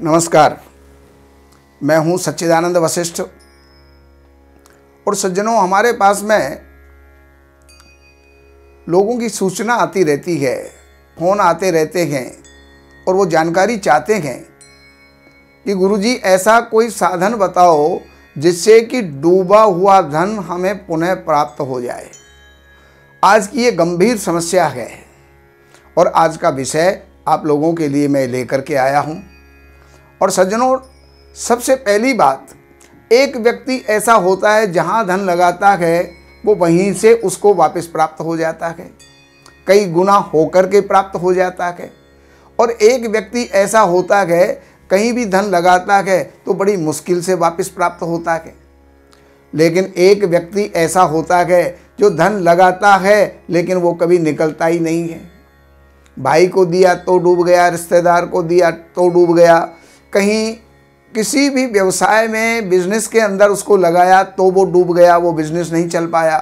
नमस्कार, मैं हूं सच्चिदानंद वशिष्ठ। और सज्जनों, हमारे पास में लोगों की सूचना आती रहती है, फ़ोन आते रहते हैं और वो जानकारी चाहते हैं कि गुरुजी ऐसा कोई साधन बताओ जिससे कि डूबा हुआ धन हमें पुनः प्राप्त हो जाए। आज की ये गंभीर समस्या है और आज का विषय आप लोगों के लिए मैं लेकर के आया हूँ। और सज्जनों, सबसे पहली बात, एक व्यक्ति ऐसा होता है जहाँ धन लगाता है वो वहीं से उसको वापस प्राप्त हो जाता है, कई गुना होकर के प्राप्त हो जाता है। और एक व्यक्ति ऐसा होता है कहीं भी धन लगाता है तो बड़ी मुश्किल से वापस प्राप्त होता है। लेकिन एक व्यक्ति ऐसा होता है जो धन लगाता है लेकिन वो कभी निकलता ही नहीं है। भाई को दिया तो डूब गया, रिश्तेदार को दिया तो डूब गया, कहीं किसी भी व्यवसाय में बिजनेस के अंदर उसको लगाया तो वो डूब गया, वो बिजनेस नहीं चल पाया।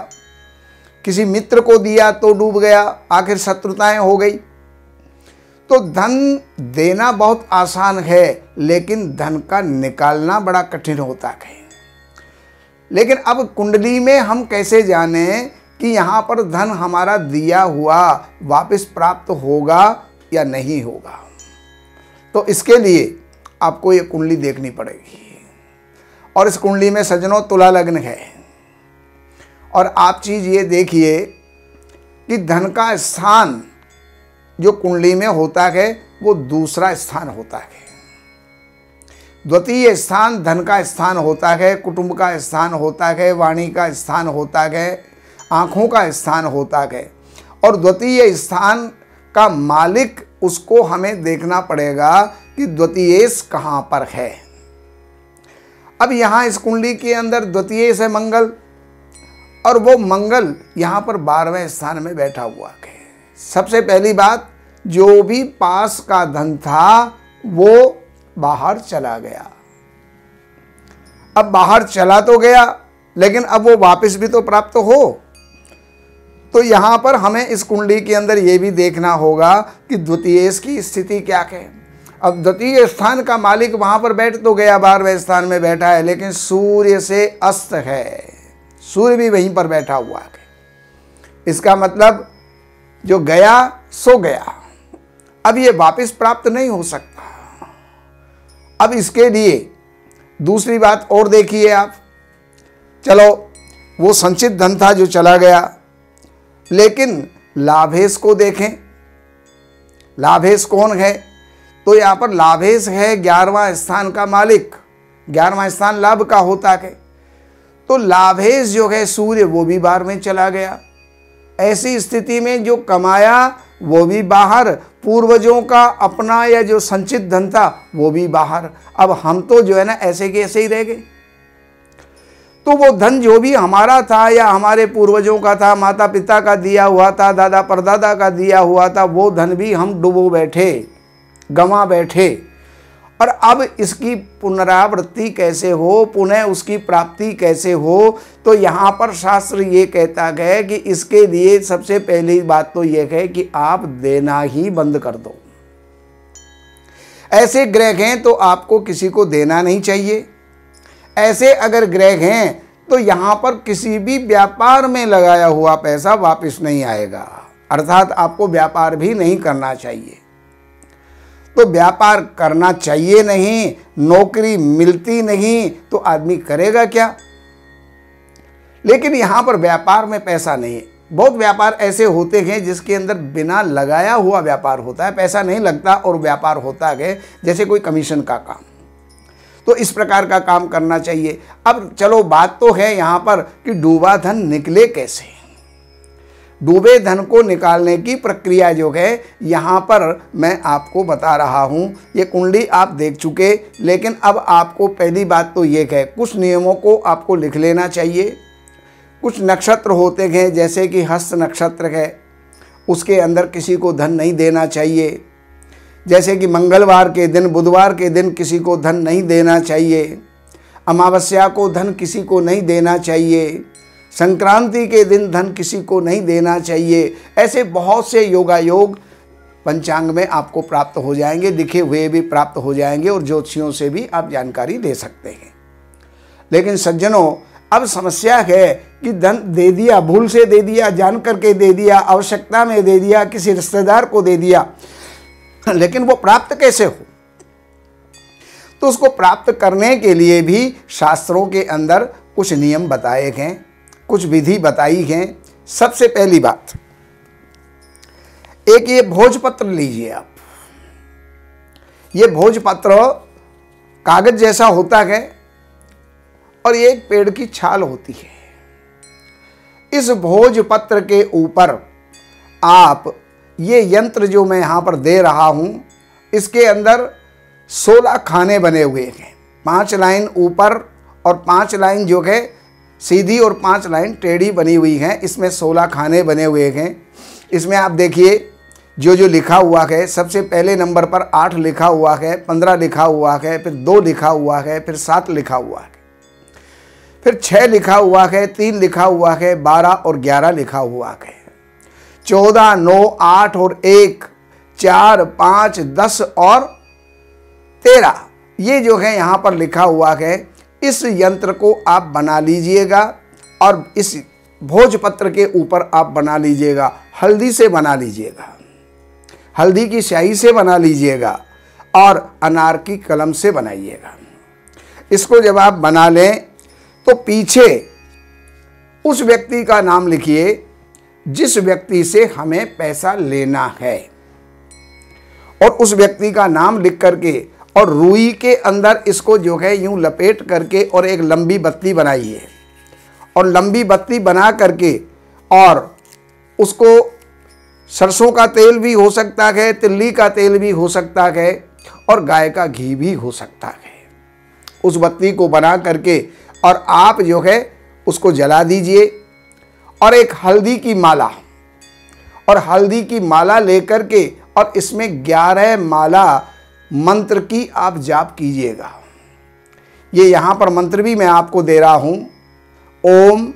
किसी मित्र को दिया तो डूब गया, आखिर शत्रुताएं हो गई। तो धन देना बहुत आसान है लेकिन धन का निकालना बड़ा कठिन होता है। लेकिन अब कुंडली में हम कैसे जाने कि यहाँ पर धन हमारा दिया हुआ वापस प्राप्त होगा या नहीं होगा? तो इसके लिए आपको ये कुंडली देखनी पड़ेगी। और इस कुंडली में सज्जनों तुला लग्न है। और आप चीज़ ये देखिए कि धन का स्थान जो कुंडली में होता है वो दूसरा स्थान होता है। द्वितीय स्थान धन का स्थान होता है, कुटुंब का स्थान होता है, वाणी का स्थान होता है, आँखों का स्थान होता है। और द्वितीय स्थान का मालिक उसको हमें देखना पड़ेगा कि द्वितीय कहाँ पर है। अब यहाँ इस कुंडली के अंदर द्वितीय है मंगल, और वो मंगल यहाँ पर 12वें स्थान में बैठा हुआ है। सबसे पहली बात, जो भी पास का धन था वो बाहर चला गया। अब बाहर चला तो गया लेकिन अब वो वापस भी तो प्राप्त हो। तो यहाँ पर हमें इस कुंडली के अंदर ये भी देखना होगा कि द्वितीय की स्थिति क्या है। अब द्वितीय स्थान का मालिक वहाँ पर बैठ तो गया, 12वें स्थान में बैठा है, लेकिन सूर्य से अस्त है, सूर्य भी वहीं पर बैठा हुआ है। इसका मतलब जो गया सो गया, अब ये वापस प्राप्त नहीं हो सकता। अब इसके लिए दूसरी बात और देखिए आप। चलो, वो संचित धन था जो चला गया, लेकिन लाभेश को देखें। लाभेश कौन है? तो यहाँ पर लाभेश है 11वां स्थान का मालिक। 11वां स्थान लाभ का होता है। तो लाभेश जो है सूर्य, वो भी बाहर में चला गया। ऐसी स्थिति में जो कमाया वो भी बाहर, पूर्वजों का अपना या जो संचित धन था वो भी बाहर। अब हम तो जो है ना ऐसे के ऐसे ही रह गए। तो वो धन जो भी हमारा था या हमारे पूर्वजों का था, माता पिता का दिया हुआ था, दादा परदादा का दिया हुआ था, वो धन भी हम डुबो बैठे, गंवा बैठे। और अब इसकी पुनरावृत्ति कैसे हो, पुनः उसकी प्राप्ति कैसे हो? तो यहाँ पर शास्त्र ये कहता है कि इसके लिए सबसे पहली बात तो ये है कि आप देना ही बंद कर दो। ऐसे ग्रह हैं तो आपको किसी को देना नहीं चाहिए। ऐसे अगर ग्रह हैं तो यहाँ पर किसी भी व्यापार में लगाया हुआ पैसा वापस नहीं आएगा, अर्थात आपको व्यापार भी नहीं करना चाहिए। तो व्यापार करना चाहिए नहीं, नौकरी मिलती नहीं तो आदमी करेगा क्या? लेकिन यहाँ पर व्यापार में पैसा नहीं है। बहुत व्यापार ऐसे होते हैं जिसके अंदर बिना लगाया हुआ व्यापार होता है, पैसा नहीं लगता और व्यापार होता है, जैसे कोई कमीशन का काम। तो इस प्रकार का काम करना चाहिए। अब चलो, बात तो है यहाँ पर कि डूबा धन निकले कैसे। डूबे धन को निकालने की प्रक्रिया जो है यहाँ पर मैं आपको बता रहा हूँ। ये कुंडली आप देख चुके, लेकिन अब आपको पहली बात तो ये है, कुछ नियमों को आपको लिख लेना चाहिए। कुछ नक्षत्र होते हैं जैसे कि हस्त नक्षत्र है, उसके अंदर किसी को धन नहीं देना चाहिए। जैसे कि मंगलवार के दिन, बुधवार के दिन किसी को धन नहीं देना चाहिए। अमावस्या को धन किसी को नहीं देना चाहिए। संक्रांति के दिन धन किसी को नहीं देना चाहिए। ऐसे बहुत से योगायोग पंचांग में आपको प्राप्त हो जाएंगे, लिखे हुए भी प्राप्त हो जाएंगे और ज्योतिषियों से भी आप जानकारी ले सकते हैं। लेकिन सज्जनों, अब समस्या है कि धन दे दिया, भूल से दे दिया, जान करके दे दिया, आवश्यकता में दे दिया, किसी रिश्तेदार को दे दिया, लेकिन वो प्राप्त कैसे हो? तो उसको प्राप्त करने के लिए भी शास्त्रों के अंदर कुछ नियम बताए गए, कुछ विधि बताई है। सबसे पहली बात, एक ये भोजपत्र लीजिए आप। ये भोजपत्र कागज जैसा होता है और ये एक पेड़ की छाल होती है। इस भोजपत्र के ऊपर आप ये यंत्र जो मैं यहां पर दे रहा हूं, इसके अंदर 16 खाने बने हुए हैं। 5 लाइन ऊपर और 5 लाइन जो है सीधी और 5 लाइन टेढ़ी बनी हुई हैं। इसमें 16 खाने बने हुए हैं। इसमें आप देखिए जो जो लिखा हुआ है, सबसे पहले नंबर पर 8 लिखा हुआ है, 15 लिखा हुआ है, फिर 2 लिखा हुआ है, फिर 7 लिखा हुआ है, फिर 6 लिखा हुआ है, 3 लिखा हुआ है, 12 और 11 लिखा हुआ है, 14, 9, 8 और 1, 4, 5, 10 और 13 ये जो है यहाँ पर लिखा हुआ है। इस यंत्र को आप बना लीजिएगा और इस भोजपत्र के ऊपर आप बना लीजिएगा। हल्दी से बना लीजिएगा, हल्दी की स्याही से बना लीजिएगा और अनार की कलम से बनाइएगा। इसको जब आप बना लें तो पीछे उस व्यक्ति का नाम लिखिए जिस व्यक्ति से हमें पैसा लेना है, और उस व्यक्ति का नाम लिख करके और रुई के अंदर इसको जो है यूं लपेट करके और एक लंबी बत्ती बनाइए, और लंबी बत्ती बना करके और उसको सरसों का तेल भी हो सकता है, तिल्ली का तेल भी हो सकता है और गाय का घी भी हो सकता है। उस बत्ती को बना करके और आप जो है उसको जला दीजिए, और एक हल्दी की माला, और हल्दी की माला लेकर के और इसमें 11 माला मंत्र की आप जाप कीजिएगा। ये यहाँ पर मंत्र भी मैं आपको दे रहा हूँ। ओम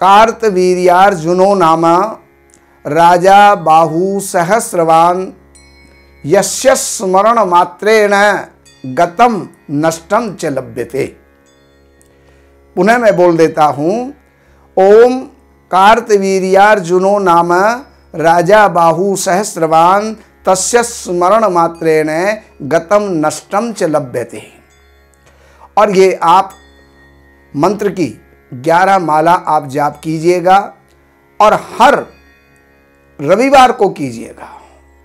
कार्तवीर्यार्जुनो नाम राजा बाहु सहस्रवान यस्य स्मरण मात्रेण गतम नष्टम च लभ्यते। पुनः मैं बोल देता हूँ। ओम कार्तवीर्यार्जुनो नाम राजा बाहु सहस्रवान तस्य स्मरण मात्रेण गतम नष्टम च लभ्यते। और ये आप मंत्र की 11 माला आप जाप कीजिएगा और हर रविवार को कीजिएगा।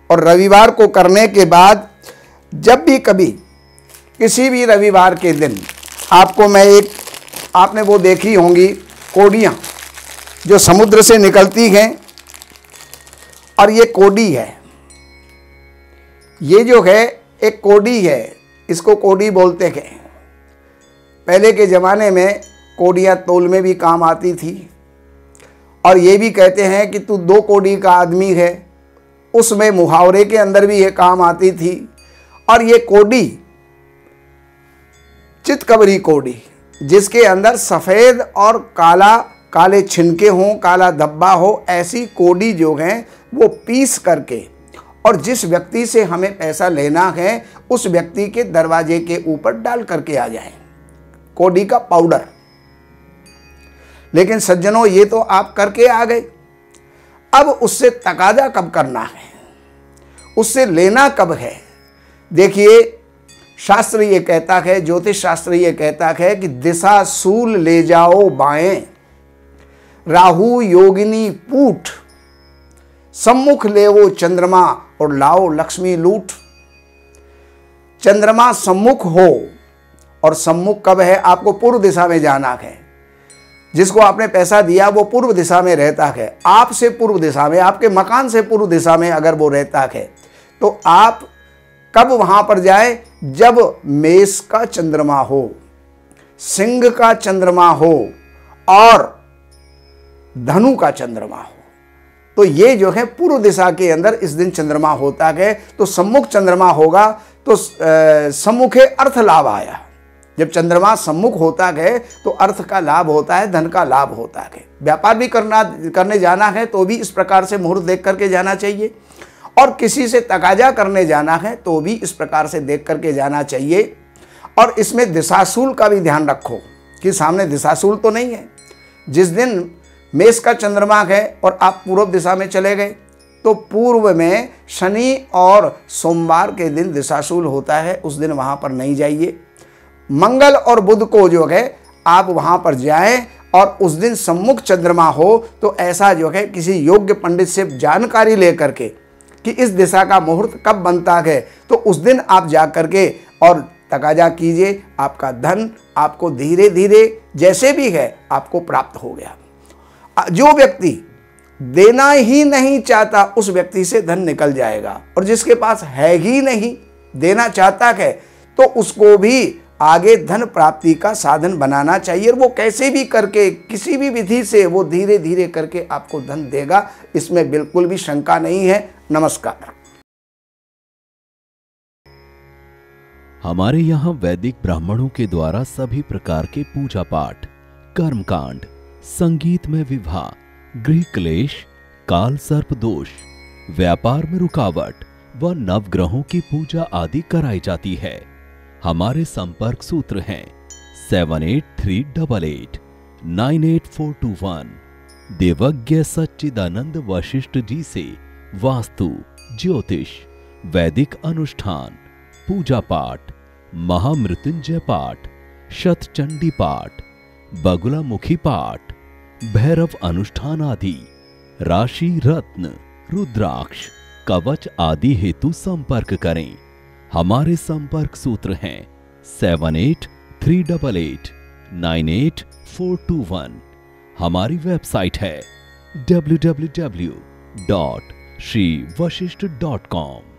और रविवार को करने के बाद जब भी कभी किसी भी रविवार के दिन आपको मैं एक, आपने वो देखी होंगी कोडियाँ जो समुद्र से निकलती हैं, और ये कोडी है, ये जो है एक कोडी है, इसको कोडी बोलते हैं। पहले के ज़माने में कोडियाँ तौल में भी काम आती थी, और ये भी कहते हैं कि तू 2 कोडी का आदमी है, उसमें मुहावरे के अंदर भी ये काम आती थी। और ये कोडी चितकबरी कोडी, जिसके अंदर सफ़ेद और काला, काले छिनके हों, काला धब्बा हो, ऐसी कोडी जो हैं वो पीस करके और जिस व्यक्ति से हमें पैसा लेना है उस व्यक्ति के दरवाजे के ऊपर डाल करके आ जाएं, कोडी का पाउडर। लेकिन सज्जनों, ये तो आप करके आ गए, अब उससे तकाजा कब करना है, उससे लेना कब है? देखिए, शास्त्र ये कहता है, ज्योतिष शास्त्र ये कहता है कि दिशा सूल ले जाओ बाएं, राहु योगिनी पूठ, सम्मुख ले वो चंद्रमा और लाओ लक्ष्मी लूट। चंद्रमा सम्मुख हो, और सम्मुख कब है? आपको पूर्व दिशा में जाना है। जिसको आपने पैसा दिया वो पूर्व दिशा में रहता है, आपसे पूर्व दिशा में, आपके मकान से पूर्व दिशा में अगर वो रहता है, तो आप कब वहां पर जाए? जब मेष का चंद्रमा हो, सिंह का चंद्रमा हो और धनु का चंद्रमा हो, तो ये जो है पूर्व दिशा के अंदर इस दिन चंद्रमा होता है। तो सम्मुख चंद्रमा होगा तो सम्मुखे अर्थ लाभ आया। जब चंद्रमा सम्मुख होता है तो अर्थ का लाभ होता है, धन का लाभ होता है। व्यापार भी करने जाना है तो भी इस प्रकार से मुहूर्त देख करके जाना चाहिए। और किसी से तकाजा करने जाना है तो भी इस प्रकार से देख करके जाना चाहिए। और इसमें दिशाशूल का भी ध्यान रखो कि सामने दिशाशूल तो नहीं है। जिस दिन मेष का चंद्रमा है और आप पूर्व दिशा में चले गए तो पूर्व में शनि और सोमवार के दिन दिशाशूल होता है, उस दिन वहाँ पर नहीं जाइए। मंगल और बुध को जो है आप वहाँ पर जाएं और उस दिन सम्मुख चंद्रमा हो तो ऐसा जो है किसी योग्य पंडित से जानकारी लेकर के कि इस दिशा का मुहूर्त कब बनता है तो उस दिन आप जा करके और तकाजा कीजिए। आपका धन आपको धीरे धीरे जैसे भी है आपको प्राप्त हो गया। जो व्यक्ति देना ही नहीं चाहता उस व्यक्ति से धन निकल जाएगा, और जिसके पास है ही नहीं देना चाहता है तो उसको भी आगे धन प्राप्ति का साधन बनाना चाहिए। वो कैसे भी करके किसी भी विधि से वो धीरे धीरे करके आपको धन देगा, इसमें बिल्कुल भी शंका नहीं है। नमस्कार। हमारे यहाँ वैदिक ब्राह्मणों के द्वारा सभी प्रकार के पूजा पाठ, कर्मकांड, संगीत में विवाह, गृह क्लेश, काल सर्प दोष, व्यापार में रुकावट व नवग्रहों की पूजा आदि कराई जाती है। हमारे संपर्क सूत्र हैं 7838898421। देवज्ञ सच्चिदानंद वशिष्ठ जी से वास्तु, ज्योतिष, वैदिक अनुष्ठान, पूजा पाठ, महामृत्युंजय पाठ, शतचंडी पाठ, बगुलामुखी पाठ, भैरव अनुष्ठान आदि, राशि रत्न, रुद्राक्ष, कवच आदि हेतु संपर्क करें। हमारे संपर्क सूत्र हैं 7838898421। हमारी वेबसाइट है www.shrivashishth.com।